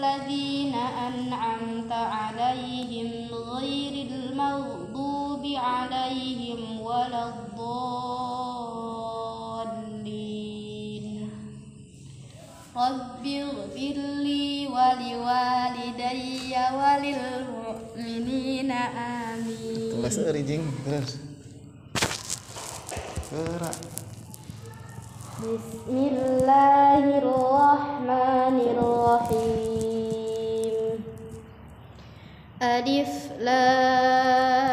الذين أنعمت عليهم غير المغضوب عليهم ولا الضالين. رب اغفر لي ولوالدي وللمؤمنين آمين. بسم الله الرحمن الرحيم. ألف لام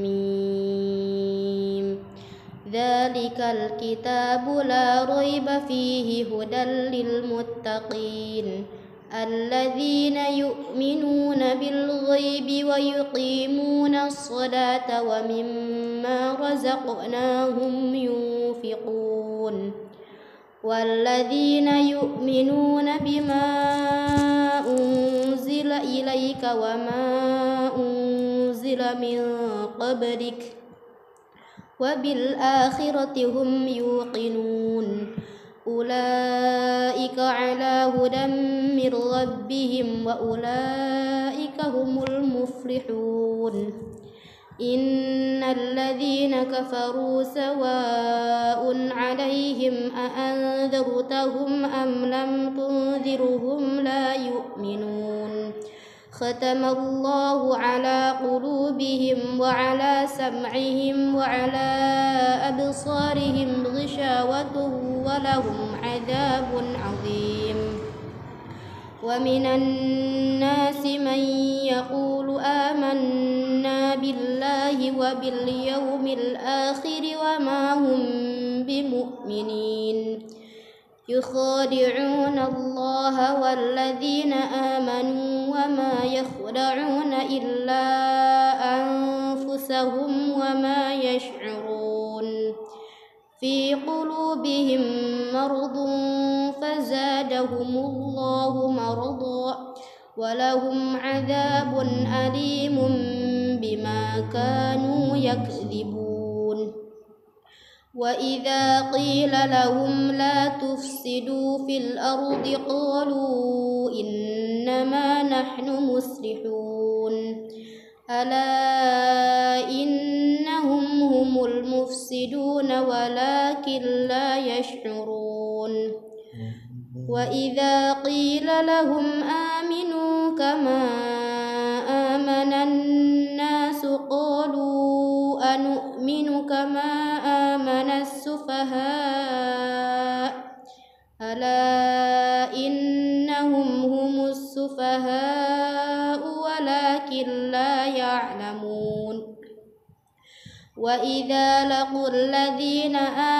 ميم. ذلك الكتاب لا ريب فيه هدى للمتقين الذين يؤمنون بالغيب ويقيمون الصلاة ومما رزقناهم ينفقون والذين يؤمنون بما أنزل إليك وما أنزل من قبلك وبالآخرة هم يوقنون أولئك على هدى من ربهم وأولئك هم المفلحون. إن الذين كفروا سواء عليهم أأنذرتهم أم لم تنذرهم لا يؤمنون ختم الله على قلوبهم وعلى سمعهم وعلى أبصارهم غشاوة ولهم عذاب عظيم. ومن الناس من يقول آمنا بالله وباليوم الآخر وما هم بمؤمنين يخادعون الله والذين آمنوا وما يخدعون إلا أنفسهم وما يشعرون. في قلوبهم مرض فزادهم الله مرضا ولهم عذاب أليم بما كانوا يكذبون. وإذا قيل لهم لا تفسدوا في الأرض قالوا إنما نحن مصلحون ألا إنهم هم المفسدون ولكن لا يشعرون. وإذا قيل لهم آمنوا كما آمن الناس قالوا أنؤمن كما آمن السفهاء ألا إنهم هم السفهاء ولكن لا يعلمون. وإذا لقوا الذين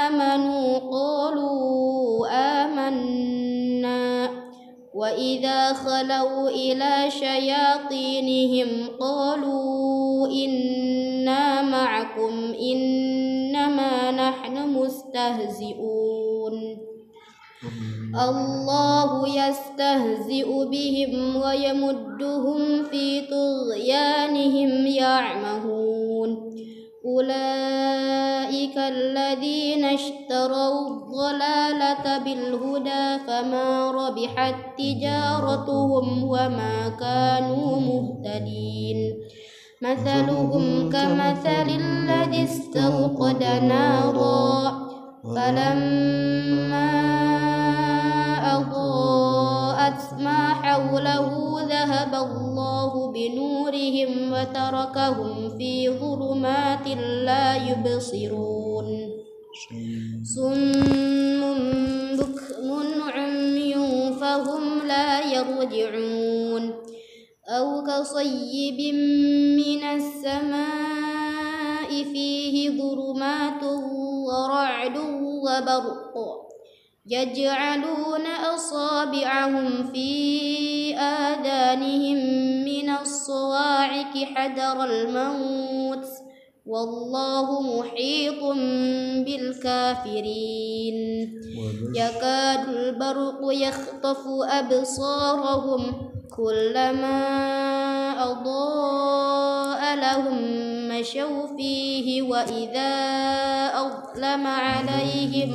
آمنوا قالوا آمنا وإذا خلوا إلى شياطينهم قالوا إنا معكم إنما نحن مستهزئون. الله يستهزئ بهم ويمدهم في طغيانهم يعمهون. أولئك الذين اشتروا الضلالة بالهدى فما ربحت تجارتهم وما كانوا مهتدين. مثلهم كمثل الذي استوقد نارا فلما أضاءت ما حوله ذهب الله بنورهم وتركهم في ظلمات لا يبصرون. صم بكم عمي فهم لا يرجعون. أو كصيب من السماء فيه ظلمات ورعد وبرق يجعلون أصابعهم في آذانهم من الصواعق حذر الموت والله محيط بالكافرين. يكاد البرق يخطف أبصارهم كلما أضاء لهم مشوا فيه وإذا أظلم عليهم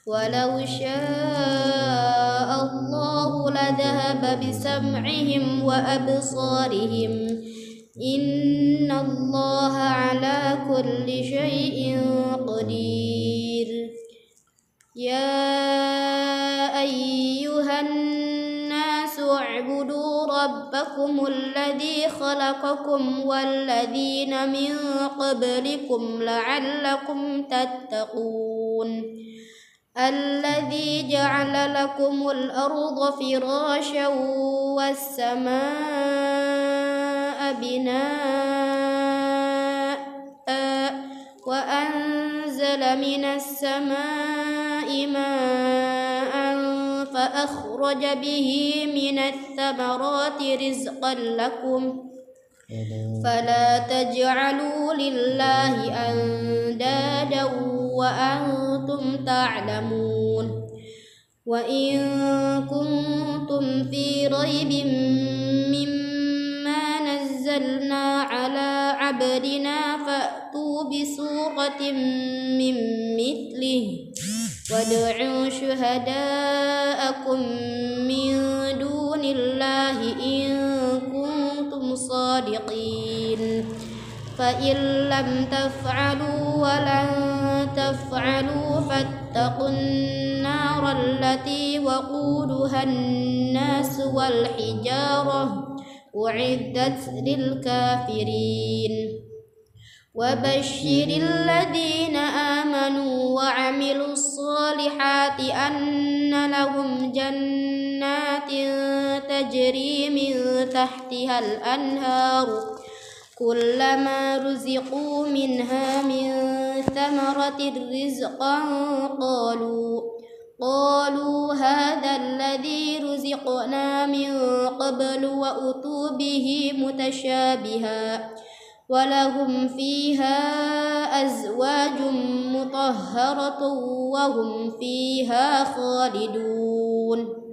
ولو شاء الله لذهب بسمعهم وأبصارهم إن الله على كل شيء قدير يا أيها الناس اعبدوا ربكم الذي خلقكم والذين من قبلكم لعلكم تتقون الذي جعل لكم الأرض فراشا والسماء بناء وأنزل من السماء ماء فأخرج به من الثمرات رزقا لكم فلا تجعلوا لله أندادا وأنتم تعلمون وإن كنتم في ريب مما نزلنا على عبدنا فأتوا بسورة من مثله وادعوا شهداءكم من دون الله إن كنتم صادقين فإن لم تفعلوا ولن تفعلوا فاتقوا النار التي وقودها الناس والحجارة أعدت للكافرين وبشر الذين آمنوا وعملوا الصالحات أن لهم جنات تجري من تحتها الأنهار كلما رزقوا منها من ثمرة رزقا قالوا هذا الذي رزقنا من قبل وأتوا به متشابها ولهم فيها أزواج مطهرة وهم فيها خالدون